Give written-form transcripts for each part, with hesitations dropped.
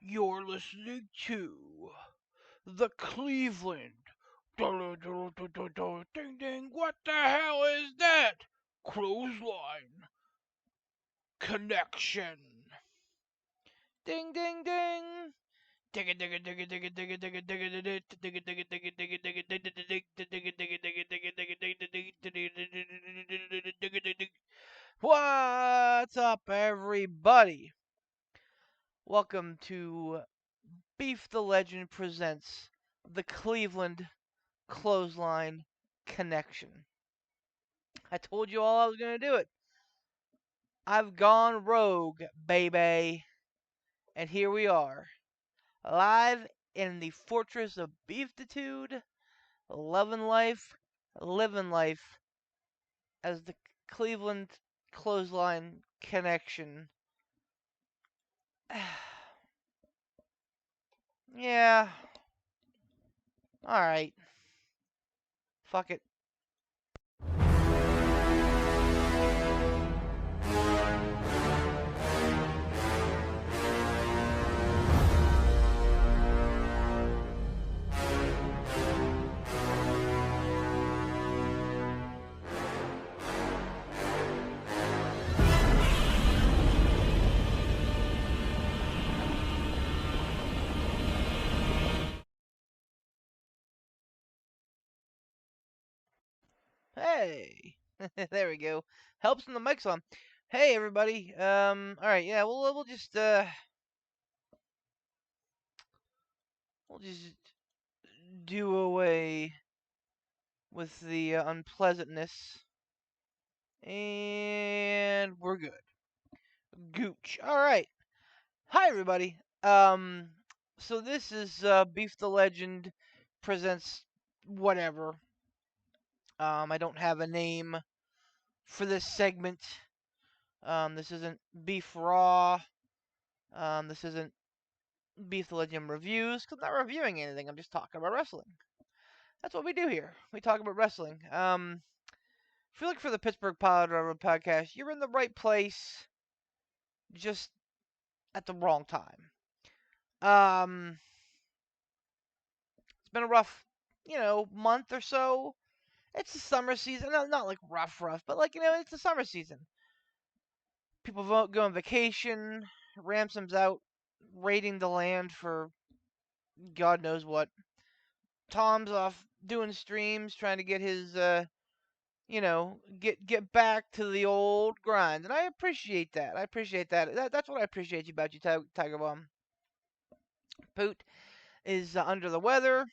You're listening to the Cleveland. Ding ding, what the hell is that? Clothesline connection. Ding ding ding. Digga digga digga digga digga digga digga digga digga digga digga digga digga digga digga digga digga. What's up, everybody? Welcome to Beef the Legend presents the Cleveland Clothesline Connection. I told you all I was going to do it. I've gone rogue, baby. And here we are, live in the fortress of Beeftitude, loving life, living life as the Cleveland Clothesline Connection. Yeah. Alright. Fuck it. Hey. There we go. Helps when the mic's on. Hey everybody. Alright, yeah, we'll just we'll just do away with the unpleasantness. And we're good. Gooch. Alright. Hi everybody. So this is Beef the Legend presents whatever. I don't have a name for this segment. This isn't Beef Raw. This isn't Beef the Legend reviews, because I'm not reviewing anything. I'm just talking about wrestling. That's what we do here. We talk about wrestling. If you're looking for the Pittsburgh podcast, you're in the right place, just at the wrong time. It's been a rough, month or so. It's the summer season. Not like rough, but like, it's the summer season. People go on vacation. Ransom's out raiding the land for God knows what. Tom's off doing streams, trying to get his, get back to the old grind, and I appreciate that. I appreciate that. That's what I appreciate about you, Tiger Bomb. Poot is under the weather,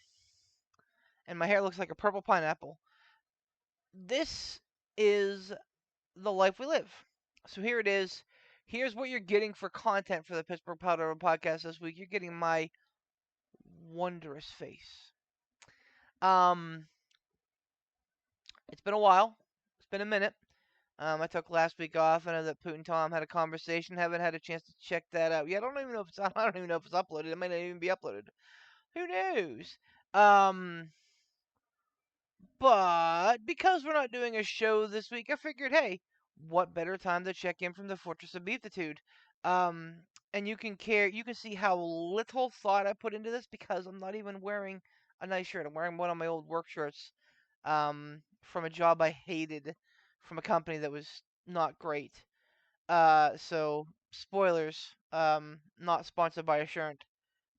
and my hair looks like a purple pineapple. This is the life we live. So here it is. Here's what you're getting for content for the Pittsburgh Powder podcast this week. You're getting my wondrous face. Um, it's been a while. It's been a minute. I took last week off. I know that Poot and Tom had a conversation. Haven't had a chance to check that out yet. I don't even know if it's. I don't even know if it's uploaded. It might not even be uploaded. Who knows? But because we're not doing a show this week, I figured, hey, what better time to check in from the Fortress of Beeftitude? And you can see how little thought I put into this because I'm not even wearing a nice shirt. I'm wearing one of my old work shirts, from a job I hated, from a company that was not great. So spoilers, not sponsored by Assurant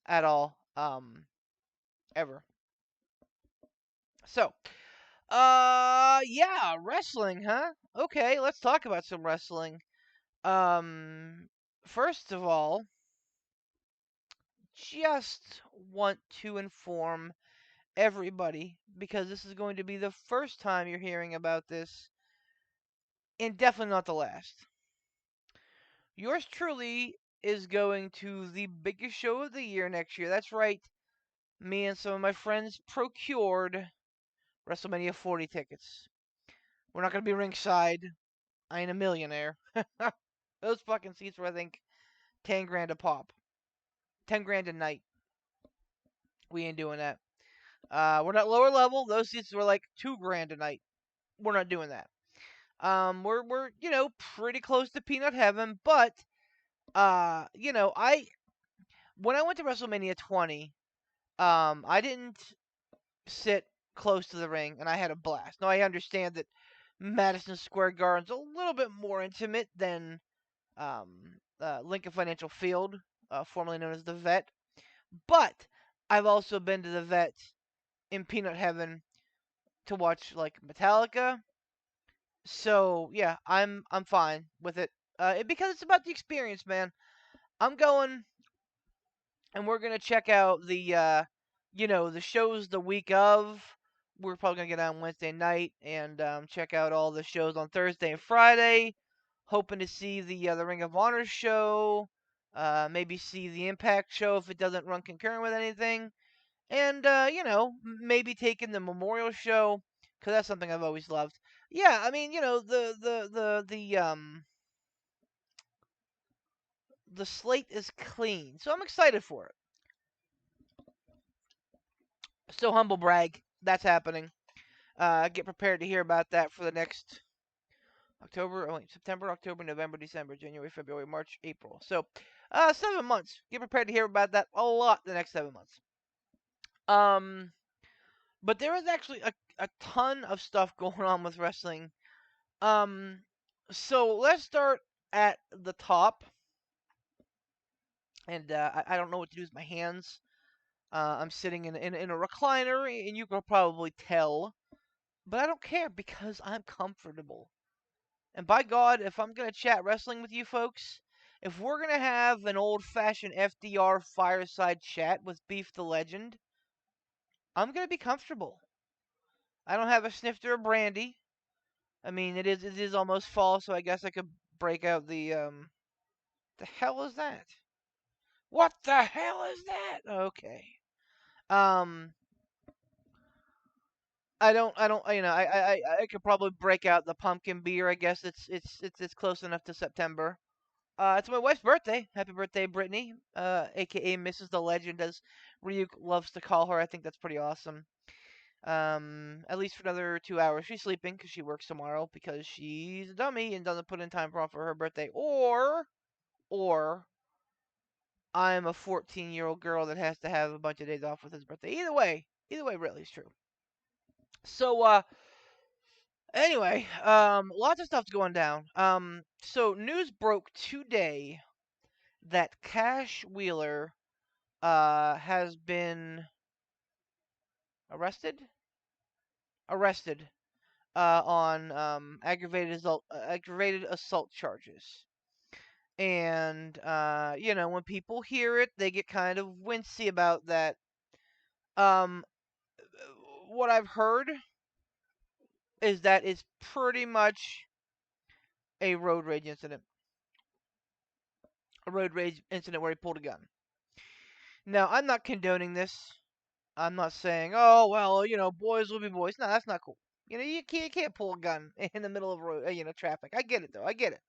at all, ever. So, yeah, wrestling, huh? Okay, let's talk about some wrestling. Um, First of all, just want to inform everybody because this is going to be the first time you're hearing about this, and definitely not the last. Yours truly is going to the biggest show of the year next year. That's right. Me and some of my friends procured WrestleMania 40 tickets. We're not going to be ringside. I ain't a millionaire. Those fucking seats were, I think, 10 grand a pop. 10 grand a night. We ain't doing that. We're not lower level. Those seats were like 2 grand a night. We're not doing that. We're pretty close to peanut heaven, but I when I went to WrestleMania 20, I didn't sit close to the ring, and I had a blast. Now I understand that Madison Square Garden's a little bit more intimate than Lincoln Financial Field, formerly known as the Vet, but I've also been to the Vet in Peanut Heaven to watch like Metallica. So yeah, I'm fine with it. Because it's about the experience, man. I'm going, and we're gonna check out the shows the week of. We're probably gonna get on Wednesday night and check out all the shows on Thursday and Friday. Hoping to see the Ring of Honor show. Maybe see the Impact show if it doesn't run concurrent with anything. And maybe taking the Memorial show because that's something I've always loved. Yeah, I mean, the slate is clean, so I'm excited for it. So humble brag, that's happening. Get prepared to hear about that for the next September, October, November, December, January, February, March, April. So, 7 months. Get prepared to hear about that a lot the next 7 months. Um, but there is actually a ton of stuff going on with wrestling. Um, so let's start at the top. And I don't know what to do with my hands. I'm sitting in a recliner, and you can probably tell. But I don't care because I'm comfortable. And by God, if I'm going to chat wrestling with you folks, if we're going to have an old fashioned FDR fireside chat with Beef the Legend, I'm going to be comfortable. I don't have a snifter of brandy. I mean, it is almost fall, so I guess I could break out the hell is that? What the hell is that? Okay. Um I could probably break out the pumpkin beer. I guess it's close enough to September. It's my wife's birthday. Happy birthday, Brittany, aka Mrs. the Legend, as Ryuk loves to call her. I think that's pretty awesome. At least for another 2 hours. She's sleeping because she works tomorrow because she's a dummy and doesn't put in time for her birthday. Or I'm a 14-year-old girl that has to have a bunch of days off with his birthday. Either way, really is true. So, anyway, lots of stuff's going down. So news broke today that Cash Wheeler has been arrested arrested on aggravated assault charges. And when people hear it, they get kind of wincy about that. Um, what I've heard is that it's pretty much a road rage incident. A road rage incident where he pulled a gun. Now, I'm not condoning this. I'm not saying, oh well, boys will be boys. No, that's not cool. You can't pull a gun in the middle of road, traffic. I get it though. I get it.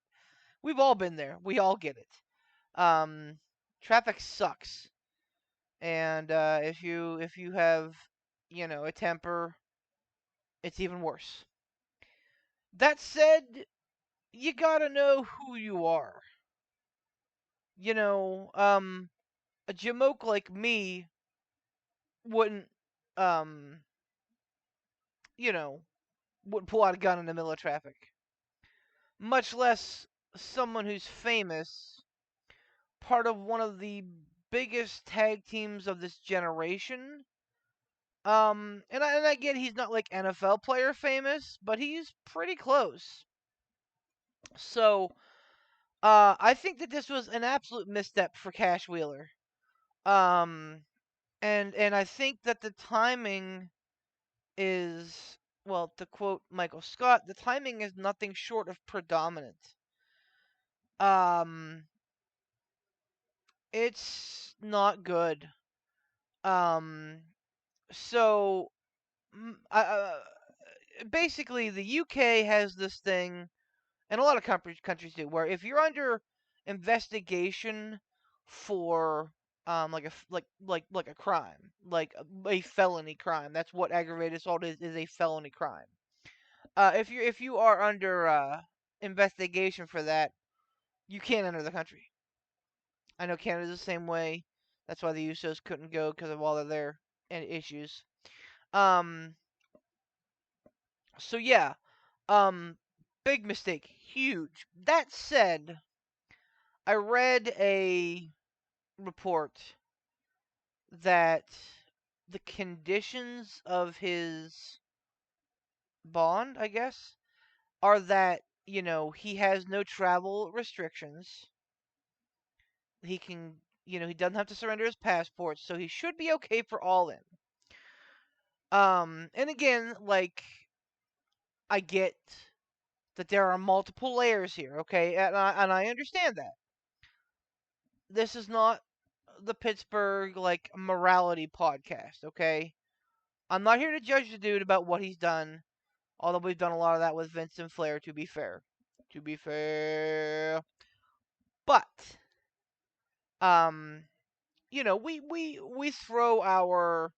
We've all been there. We all get it. Um, Traffic sucks, and if you have, a temper, it's even worse. That said, you gotta know who you are. You know, um, a jamoke like me wouldn't, um, you know, wouldn't pull out a gun in the middle of traffic. Much less someone who's famous, part of one of the biggest tag teams of this generation. And I get he's not like NFL player famous, but he's pretty close. So, I think that this was an absolute misstep for Cash Wheeler. Um, and I think that the timing is, well, to quote Michael Scott, the timing is nothing short of predominant. Um, it's not good. Um, so basically, the UK has this thing, and a lot of countries do, where if you're under investigation for like like a crime, like a felony crime, that's what aggravated assault is a felony crime. If you are under investigation for that, you can't enter the country. I know Canada's the same way. That's why the Usos couldn't go because of all of their issues. Um, so yeah, um, big mistake, huge. That said, I read a report that the conditions of his bond, I guess, are that, he has no travel restrictions. He can, he doesn't have to surrender his passport, so he should be okay for All In. And again, like, I get that there are multiple layers here, okay? And I understand that. This is not the Pittsburgh, like, morality podcast, okay? I'm not here to judge the dude about what he's done, although we've done a lot of that with Vince and Flair, to be fair. To be fair. But, um, we throw our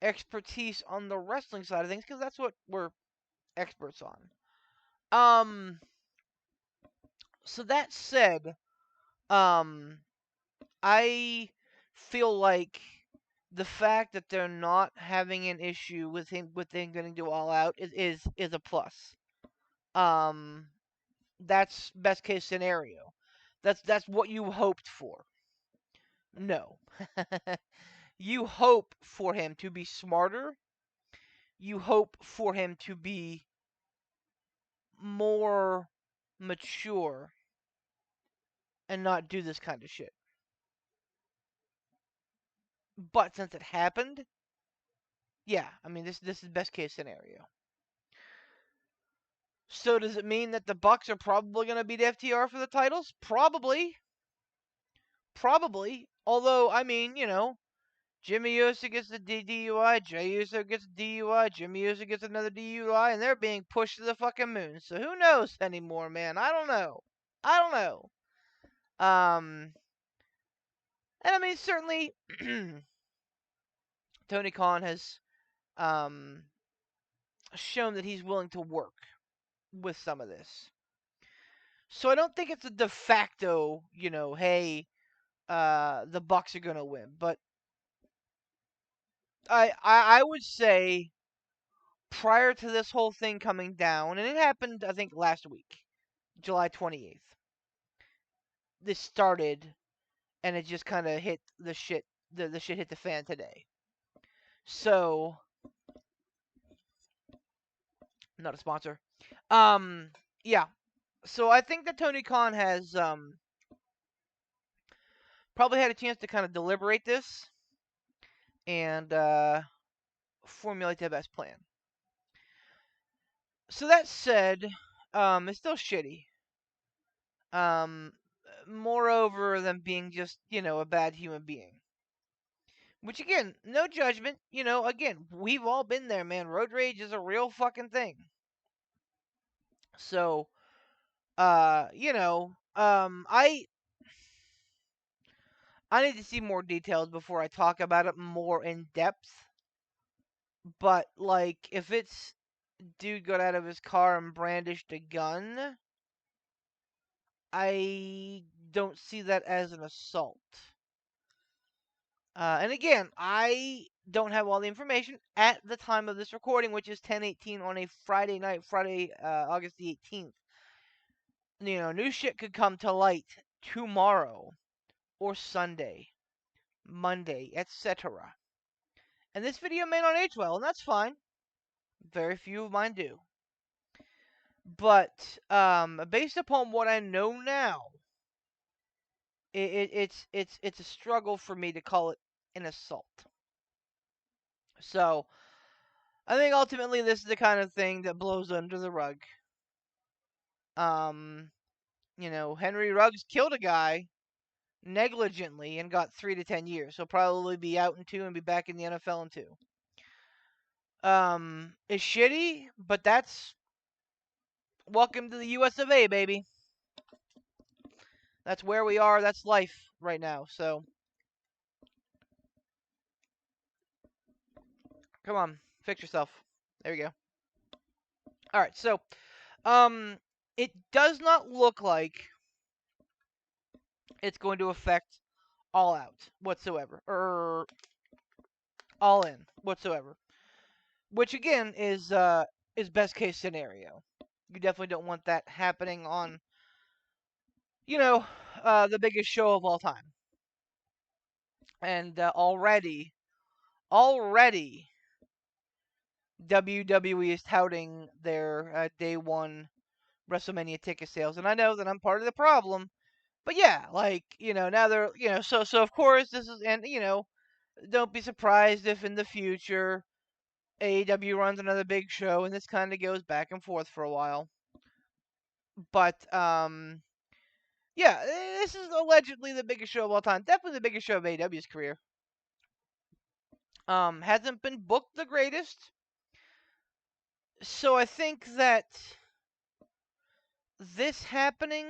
expertise on the wrestling side of things because that's what we're experts on. So that said, um, I feel like the fact that they're not having an issue with him getting to All Out is a plus. Um, that's best case scenario. That's what you hoped for. No. You hope for him to be smarter. You hope for him to be more mature and not do this kind of shit. But since it happened, yeah, I mean this is best case scenario. So does it mean that the Bucks are probably going to beat FTR for the titles? Probably. Probably. Although, I mean, Jimmy Uso gets the DUI, Jey Uso gets a DUI, Jimmy Uso gets another DUI, and they're being pushed to the fucking moon. So who knows anymore, man? I don't know. I don't know. And I mean, certainly, Tony Khan has um, shown that he's willing to work with some of this. So I don't think it's a de facto, hey, the Bucks are gonna win. But I would say prior to this whole thing coming down, and it happened I think last week, July 28th. This started, and it just kind of hit the shit. The shit hit the fan today. So, not a sponsor. Um, yeah. So I think that Tony Khan has probably had a chance to kind of deliberate this and formulate the best plan. So that said, it's still shitty. Um, Moreover than being just, a bad human being. Which again, no judgment. Again, we've all been there, man. Road rage is a real fucking thing. So, I need to see more details before I talk about it more in depth. But like, if it's dude got out of his car and brandished a gun, I don't see that as an assault. And again, I don't have all the information at the time of this recording, which is 10:18 on a Friday night, Friday, August the 18th. New shit could come to light tomorrow or Sunday, Monday, etc. And this video may not age well, and that's fine. Very few of mine do. But based upon what I know now, it's a struggle for me to call it an assault. So I think ultimately this is the kind of thing that blows under the rug. Um, Henry Ruggs killed a guy negligently and got 3 to 10 years. He'll probably be out in 2 and be back in the NFL in 2. It's shitty, but that's welcome to the US of A, baby. That's where we are. That's life right now. So, come on, fix yourself. There you go. All right. So, it does not look like it's going to affect All Out whatsoever, or All In whatsoever. Which again is best case scenario. You definitely don't want that happening on, you know, the biggest show of all time. And already, WWE is touting their day one WrestleMania ticket sales, and I know that I'm part of the problem. But yeah, like, now they're, so of course this is, and don't be surprised if in the future AEW runs another big show and this kind of goes back and forth for a while. But yeah, this is allegedly the biggest show of all time. Definitely the biggest show of AEW's career. Hasn't been booked the greatest. So I think that this happening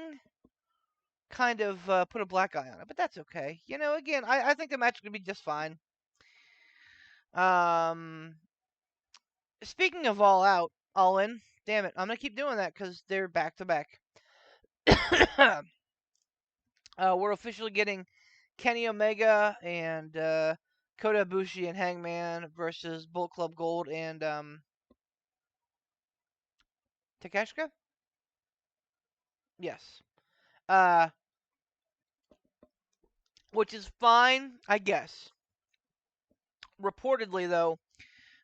kind of put a black eye on it, but that's okay. Again, I think the match is gonna be just fine. Um, Speaking of All Out, All In, damn it, I'm gonna keep doing that because they're back to back. We're officially getting Kenny Omega and Kota Ibushi and Hangman versus Bullet Club Gold and Takeshita. Yes. Uh, which is fine, I guess. Reportedly, though,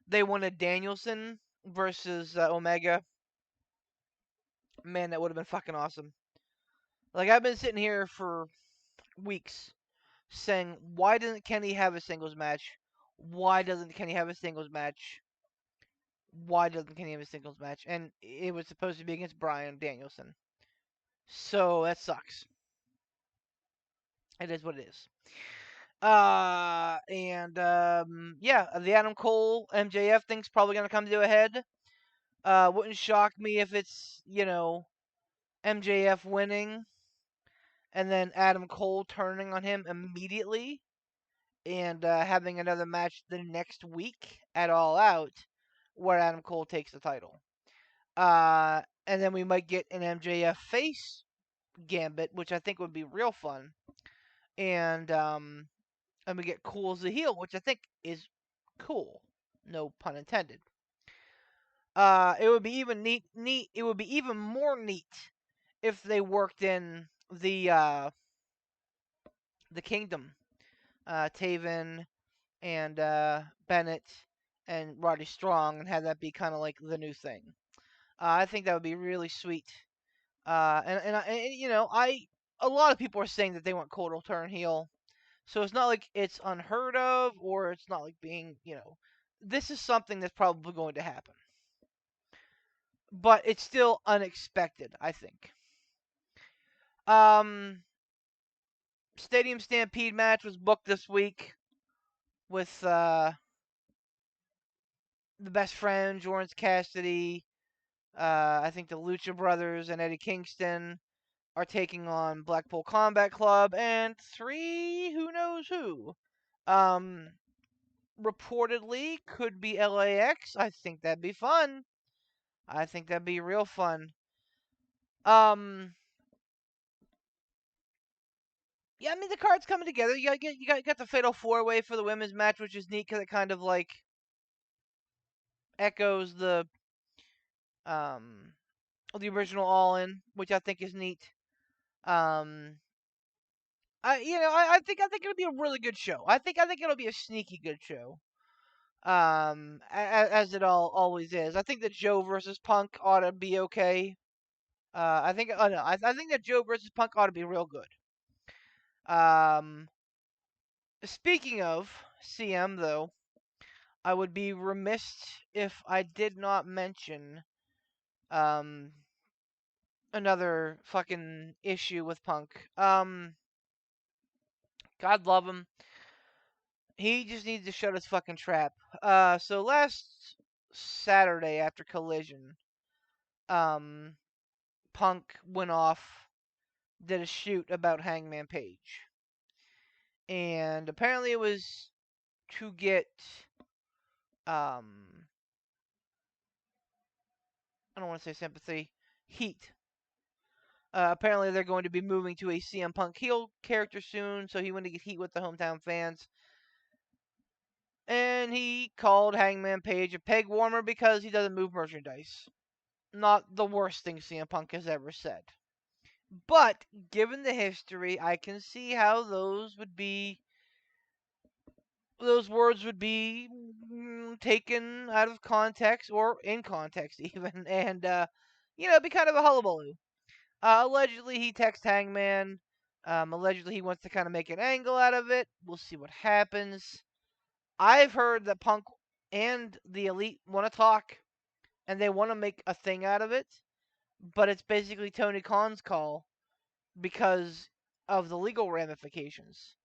they wanted Danielson versus Omega. Man, that would have been fucking awesome. Like, I've been sitting here for weeks saying, why doesn't Kenny have a singles match? Why doesn't Kenny have a singles match? Why doesn't Kenny have a singles match? And it was supposed to be against Bryan Danielson. So that sucks. It is what it is. And yeah, the Adam Cole MJF thing's probably gonna come to a head. Wouldn't shock me if it's, MJF winning and then Adam Cole turning on him immediately and having another match the next week at All Out where Adam Cole takes the title. And then we might get an MJF face gambit, which I think would be real fun. And we get Cool as a heel, which I think is cool. No pun intended. It would be even neat. It would be even more neat if they worked in the Kingdom, Taven and Bennett and Roddy Strong, and had that be kind of like the new thing. I think that would be really sweet. And a lot of people are saying that they want Cole to turn heel, so it's not like it's unheard of, or it's not like being, this is something that's probably going to happen. But it's still unexpected, I think. Um, Stadium Stampede match was booked this week with the Best Friends, Orange Cassidy, I think the Lucha Brothers, and Eddie Kingston are taking on Blackpool Combat Club and three who knows who. Um, Reportedly could be LAX. I think that'd be fun. I think that'd be real fun. Um, yeah, I mean the card's coming together. You got the Fatal 4-Way for the women's match, which is neat because it kind of like echoes um the original All In, which I think is neat. Um, I think it'll be a really good show. I think it'll be a sneaky good show. As it always is. I think that Joe versus Punk ought to be okay. I think oh no, I think that Joe versus Punk ought to be real good. Um, Speaking of CM though, I would be remiss if I did not mention um another fucking issue with Punk. God love him. He just needs to shut his fucking trap. So last Saturday after Collision, um, Punk went off, did a shoot about Hangman Page, and apparently it was to get um, I don't want to say sympathy, heat. Apparently, they're going to be moving to a CM Punk heel character soon, so he wanted to get heat with the hometown fans. And he called Hangman Page a peg warmer because he doesn't move merchandise. Not the worst thing CM Punk has ever said. But given the history, I can see how those words would be taken out of context or in context even, and be kind of a hullabaloo. Allegedly, he texts Hangman. Allegedly, he wants to kind of make an angle out of it. We'll see what happens. I've heard that Punk and the Elite want to talk, and they want to make a thing out of it, but it's basically Tony Khan's call because of the legal ramifications.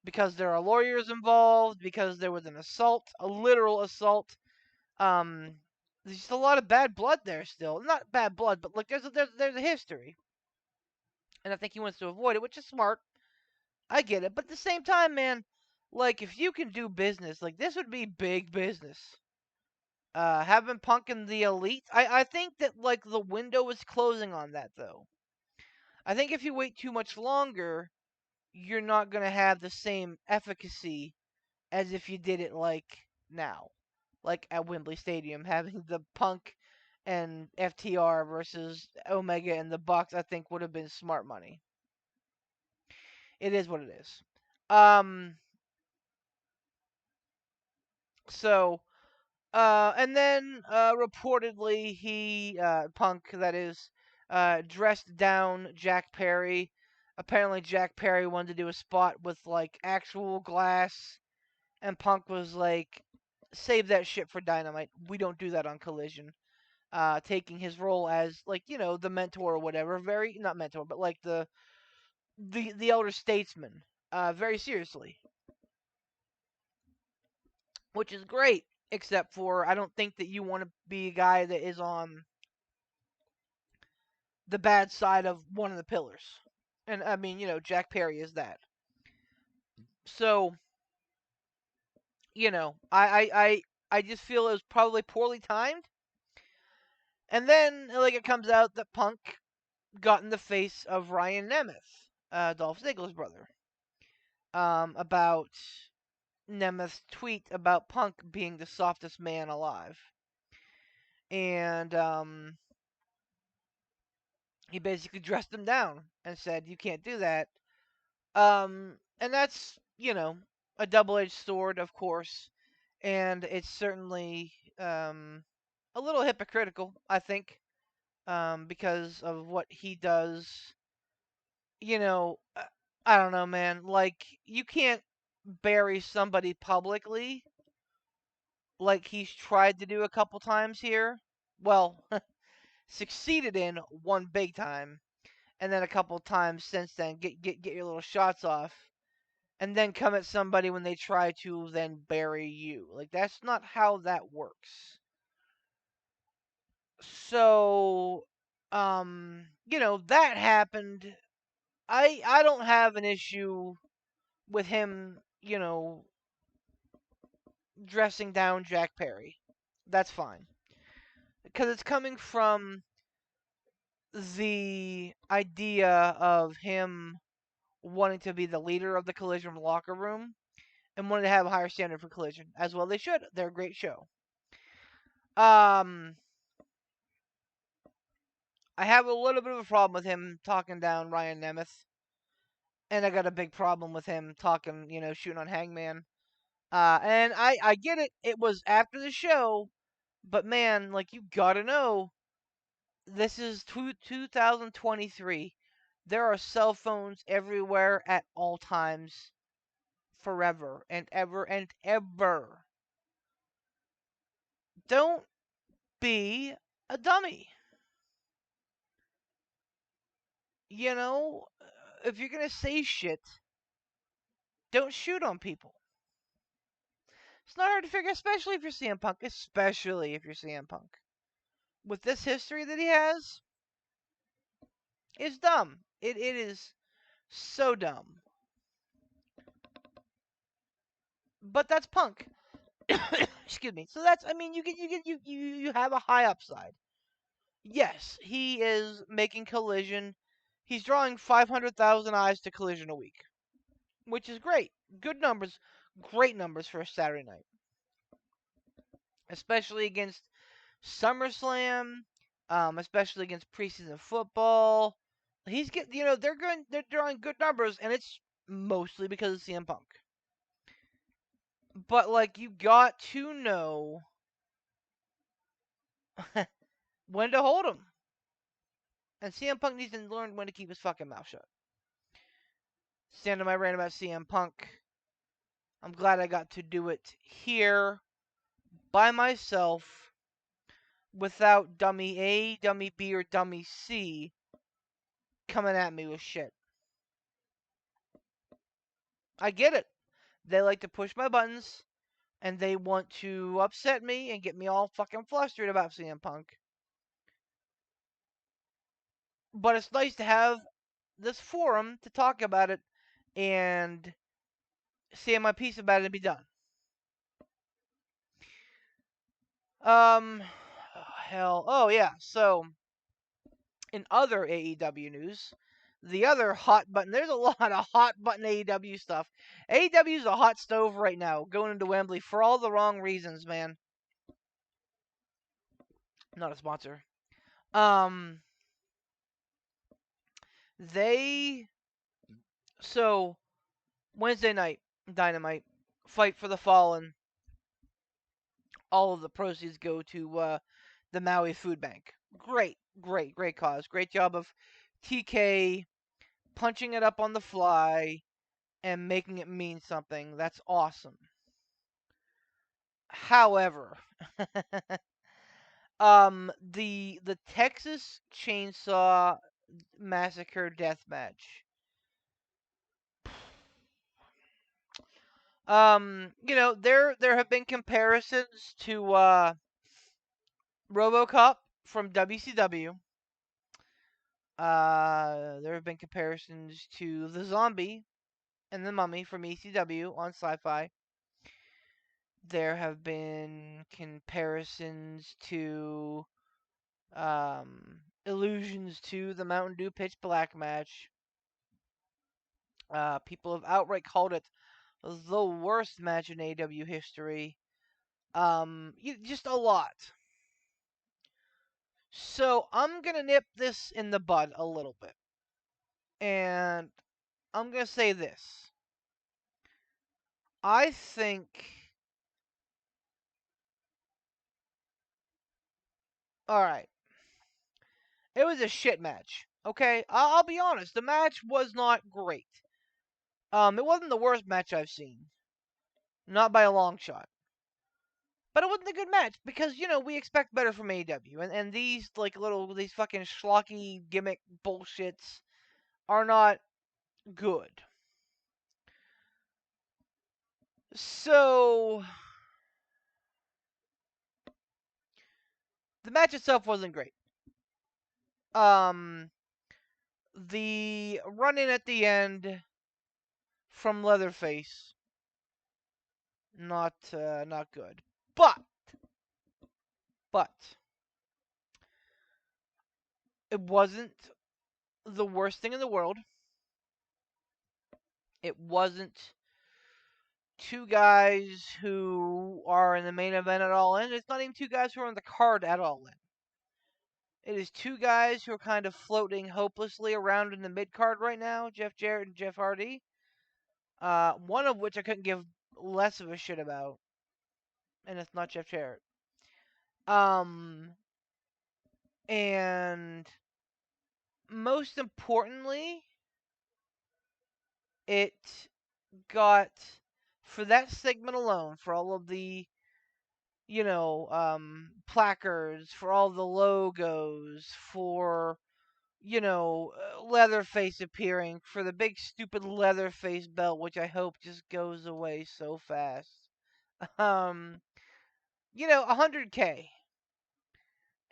Because there are lawyers involved, because there was an assault, a literal assault. Um, there's just a lot of bad blood there still. Not bad blood, but look, there's a history, and I think he wants to avoid it, which is smart. I get it, but at the same time, man, like if you can do business, like this would be big business. Having Punk in the Elite, I think that like the window is closing on that though. I think if you wait too much longer, you're not gonna have the same efficacy as if you did it like now, like at Wembley Stadium, having the Punk and FTR versus Omega and the Bucks. I think would have been smart money. It is what it is. Um, so and then reportedly he Punk that is dressed down Jack Perry. Apparently Jack Perry wanted to do a spot with like actual glass, and Punk was like, "Save that shit for Dynamite. We don't do that on Collision." Taking his role as like the mentor or whatever, very not mentor, but like the elder statesman, very seriously, which is great. Except for I don't think that you want to be a guy that is on the bad side of one of the pillars. And I mean, Jack Perry is that. So, I just feel it was probably poorly timed. And then like it comes out that Punk got in the face of Ryan Nemeth, Dolph Ziggler's brother, about Nemeth's tweet about Punk being the softest man alive. And he basically dressed him down and said, "You can't do that." And that's, a double-edged sword, of course, and it's certainly a little hypocritical, I think, because of what he does. You know, uh, I don't know, man. Like, you can't bury somebody publicly like he's tried to do a couple times here. Well, succeeded in one big time, and then a couple times since then, get your little shots off and then come at somebody when they try to then bury you. Like that's not how that works. So that happened. I don't have an issue with him, dressing down Jack Perry. That's fine. Because it's coming from the idea of him wanting to be the leader of the Collision locker room and wanting to have a higher standard for Collision. As well they should. They're a great show. Um I have a little bit of a problem with him talking down Ryan Nemeth, and I got a big problem with him talking, shooting on Hangman. And I get it. It was after the show, but man, like you gotta know, this is 2023. There are cell phones everywhere at all times, forever and ever and ever. Don't be a dummy. You know, if you're gonna say shit, don't shoot on people. It's not hard to figure, especially if you're CM Punk. Especially if you're CM Punk. With this history that he has, it's dumb. It is so dumb. But that's Punk. Excuse me. So that's you have a high upside. Yes, he is making Collision He's drawing 500,000 eyes to Collision a week, which is great. Good numbers, great numbers for a Saturday night, especially against SummerSlam, especially against preseason football. He's getting, they're drawing good numbers, and it's mostly because of CM Punk. But like, you got to know when to hold him, and CM Punk needs to learn when to keep his fucking mouth shut. Stand on my rant about CM Punk. I'm glad I got to do it here by myself without dummy A, dummy B, or dummy C coming at me with shit. I get it. They like to push my buttons and they want to upset me and get me all fucking flustered about CM Punk. But it's nice to have this forum to talk about it and say my piece about it and be done. Hell, oh yeah. So, in other AEW news, the other hot button. There's a lot of hot button AEW stuff. AEW's a hot stove right now, going into Wembley for all the wrong reasons, man. Not a sponsor. Um, they so Wednesday night Dynamite, Fight for the Fallen. All of the proceeds go to the Maui Food Bank. Great, great, great cause. Great job of TK punching it up on the fly and making it mean something. That's awesome. However, the Texas Chainsaw Massacre death match. There have been comparisons to RoboCop from WCW. There have been comparisons to the Zombie and the Mummy from ECW on Sci-Fi. There have been comparisons to allusions to the Mountain Dew Pitch Black match. People have outright called it the worst match in AEW history. Just a lot. So I'm gonna nip this in the bud a little bit, and I'm gonna say this. I think. All right. It was a shit match. Okay, I'll be honest. The match was not great. It wasn't the worst match I've seen, not by a long shot. But it wasn't a good match because we expect better from AEW, and these these fucking schlocky gimmick bullshits are not good. So the match itself wasn't great. Um, the run in at the end from Leatherface, not good. But it wasn't the worst thing in the world. It wasn't two guys who are in the main event at All In. It's not even two guys who are on the card at All In. It is two guys who are kind of floating hopelessly around in the mid card right now, Jeff Jarrett and Jeff Hardy. One of which I couldn't give less of a shit about, and it's not Jeff Jarrett. And most importantly, it got, for that segment alone, for all of the placards, for all the logos, for Leatherface appearing, for the big stupid Leatherface belt, which I hope just goes away so fast. 100K.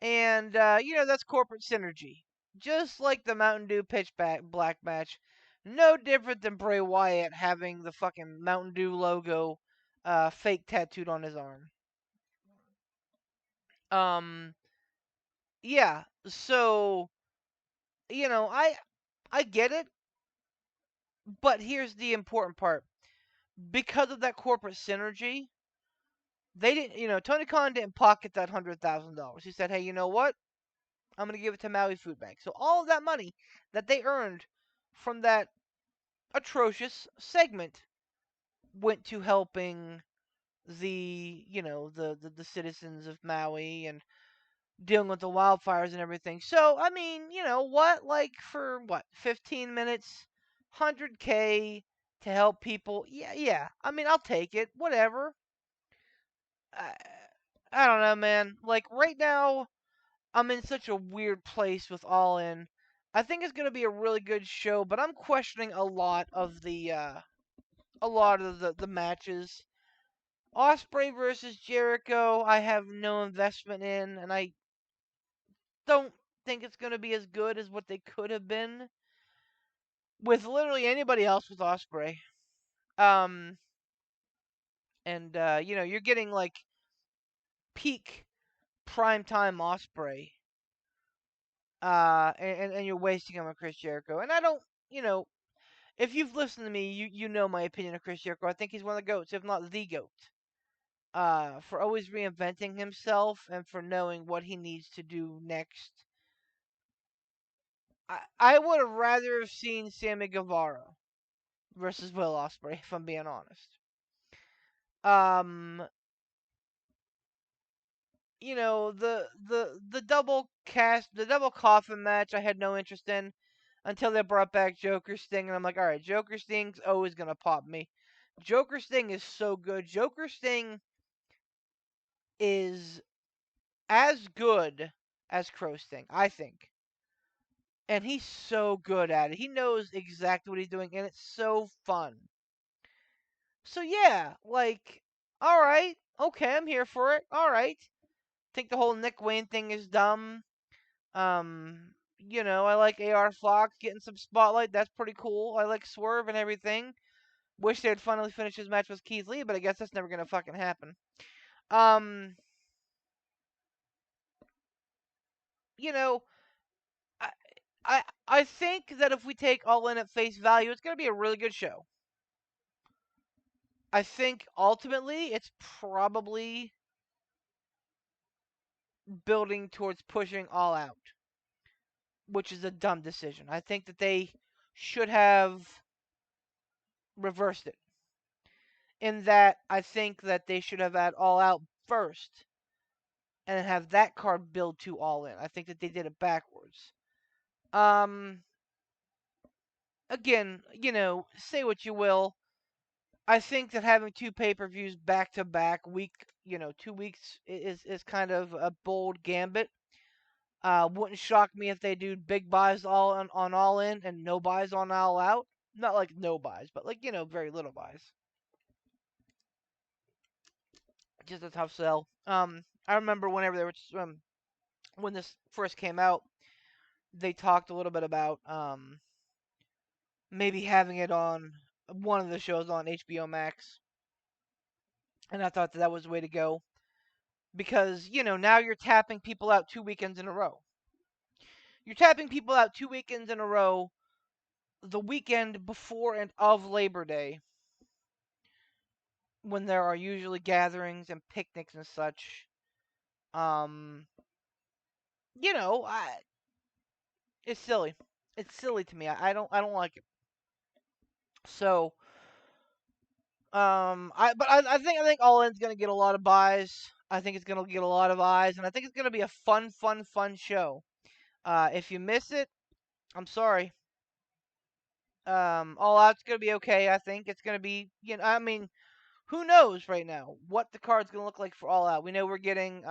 And, that's corporate synergy. Just like the Mountain Dew Pitch Black match. No different than Bray Wyatt having the fucking Mountain Dew logo fake tattooed on his arm. Yeah, so, I I get it, but here's the important part. Because of that corporate synergy, they didn't, Tony Khan didn't pocket that $100,000. He said, hey, you know what? I'm going to give it to Maui Food Bank. So all of that money that they earned from that atrocious segment went to helping the citizens of Maui and dealing with the wildfires and everything. So, I mean, you know what? Like for what? 15 minutes, 100K to help people. Yeah, yeah. I mean, I'll take it. Whatever. I, I don't know, man. Like right now, I'm in such a weird place with All In. I think it's gonna be a really good show, but I'm questioning a lot of the matches. Osprey versus Jericho, I have no investment in, and I don't think it's gonna be as good as what they could have been with literally anybody else with Osprey. Um, and you're getting like peak primetime Osprey, and you're wasting him on Chris Jericho. And I don't, you know, if you've listened to me, you know my opinion of Chris Jericho. I think he's one of the goats, if not the goat. For always reinventing himself and for knowing what he needs to do next. I would have rather have seen Sammy Guevara versus Will Ospreay, if I'm being honest. Um, the double coffin match, I had no interest in until they brought back Joker Sting, and I'm like, all right, Joker Sting's always gonna pop me. Joker Sting is so good. Joker Sting is as good as Crow Sting, I think. And he's so good at it. He knows exactly what he's doing, and it's so fun. So yeah, like, all right, okay, I'm here for it. All right, think the whole Nick Wayne thing is dumb. I like AR Fox getting some spotlight. That's pretty cool. I like Swerve and everything. Wish they'd finally finish his match with Keith Lee, but I guess that's never gonna fucking happen. Um, you know, I I think that if we take All In at face value, it's gonna be a really good show. I think ultimately it's probably building towards pushing All Out, which is a dumb decision. I think that they should have reversed it. In that, I think that they should have had All Out first and then have that card build to All In. I think that they did it backwards. Um, Again, say what you will. I think that having two pay-per-views back to back, 2 weeks is kind of a bold gambit. Wouldn't shock me if they do big buys on All In and no buys on All Out. Not like no buys, but like very little buys. Just a tough sell. I remember whenever they were when this first came out, they talked a little bit about maybe having it on one of the shows on HBO Max, and I thought that was the way to go because now you're tapping people out 2 weekends in a row. You're tapping people out 2 weekends in a row, the weekend before and of Labor Day, when there are usually gatherings and picnics and such. Um, it's silly. It's silly to me. I don't like it. So, I think All In's gonna get a lot of buys. I think it's gonna get a lot of eyes, and I think it's gonna be a fun, fun, fun show. If you miss it, I'm sorry. All Out's gonna be okay. I think it's gonna be, I mean, who knows right now what the card's gonna look like for All Out? We know we're getting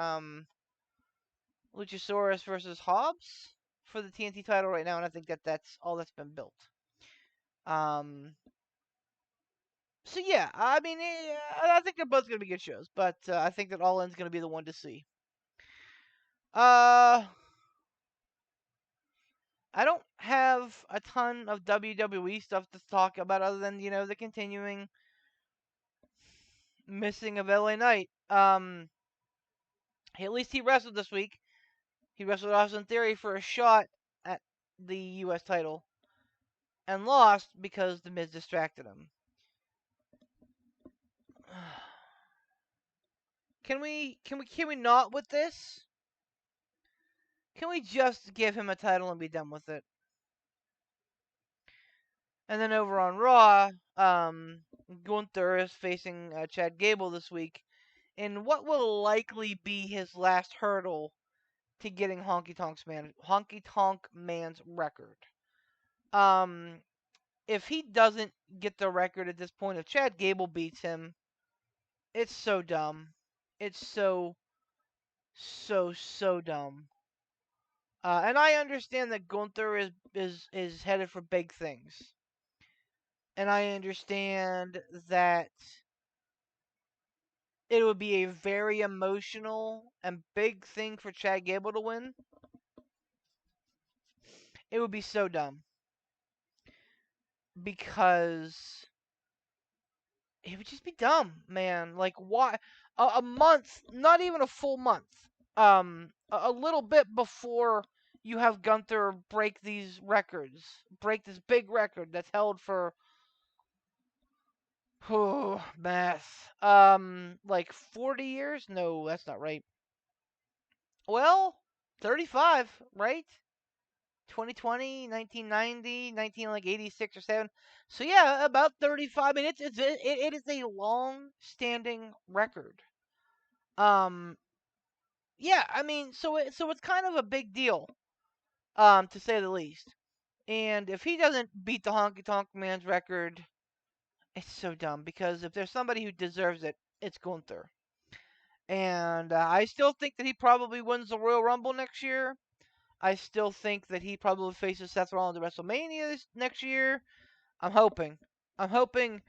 Luchasaurus versus Hobbs for the TNT title right now, and I think that that's all that's been built. Um, so yeah, I mean, I think they're both gonna be good shows, but I think that All In's gonna be the one to see. Uh, I don't have a ton of WWE stuff to talk about other than the continuing missing of LA Knight. At least he wrestled this week. He wrestled Austin Theory for a shot at the U.S. title. and lost because the Miz distracted him. Can we not with this? Can we just give him a title and be done with it? And then over on Raw, Gunther is facing Chad Gable this week in what will likely be his last hurdle to getting Honky Tonk Man's record. Um, if he doesn't get the record at this point, if Chad Gable beats him, it's so dumb. It's so dumb. And I understand that Gunther is headed for big things, and I understand that it would be a very emotional and big thing for Chad Gable to win. It would be so dumb because it would just be dumb, man. Like why a month, not even a full month, a little bit before you have Gunther break these records, break this big record that's held for math, like 40 years? No, that's not right. Well, 35, right? 2020, 1990, 19 like 86 or 7. So yeah, about 35. I mean, it is a long-standing record. Um, yeah, I mean, so it's kind of a big deal, to say the least. And if he doesn't beat the Honky Tonk Man's record, it's so dumb because if there's somebody who deserves it, it's Gunther. And I still think that he probably wins the Royal Rumble next year. I still think that he probably faces Seth Rollins at WrestleMania next year. I'm hoping. I'm hoping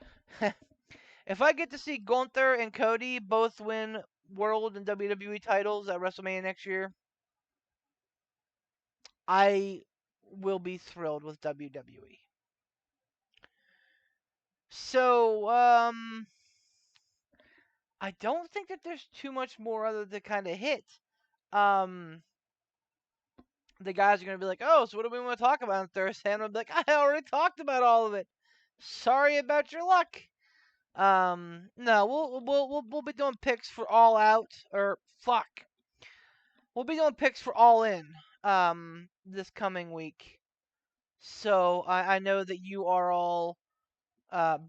if I get to see Gunther and Cody both win World and WWE titles at WrestleMania next year, I will be thrilled with WWE. So, I don't think that there's too much more other to kind of hit. Um, the guys are gonna be like, "Oh, so what do we want to talk about on Thursday?" And I'll be like, "I already talked about all of it. Sorry about your luck." No, we'll be doing picks for All Out or fuck. We'll be doing picks for All In this coming week. So I know that you are all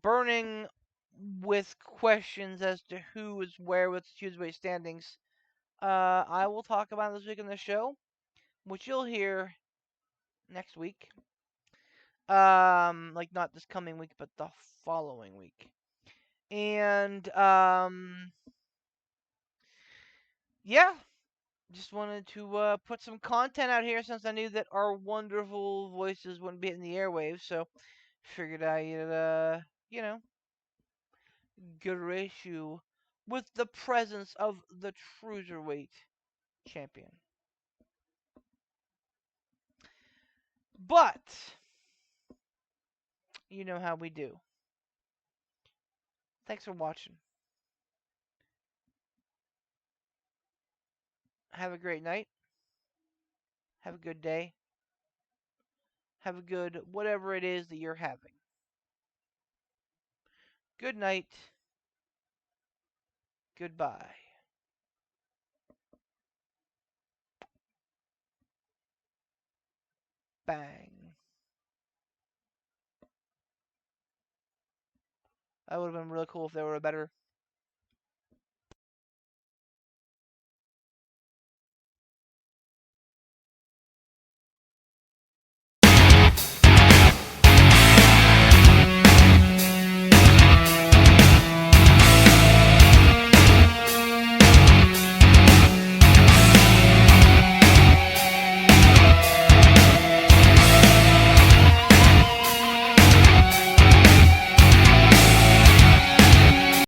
burning with questions as to who is where with the Tuesday standings. I will talk about this week in the show, which you'll hear next week. Like not this coming week, but the following week. And yeah, just wanted to put some content out here since I knew that our wonderful voices wouldn't be in the airwaves. So figured I'd you know, grace you with the presence of the cruiserweight champion. But you know how we do. Thanks for watching. Have a great night. Have a good day. Have a good whatever it is that you're having. Good night. Goodbye. Bang. That would have been really cool if there were a better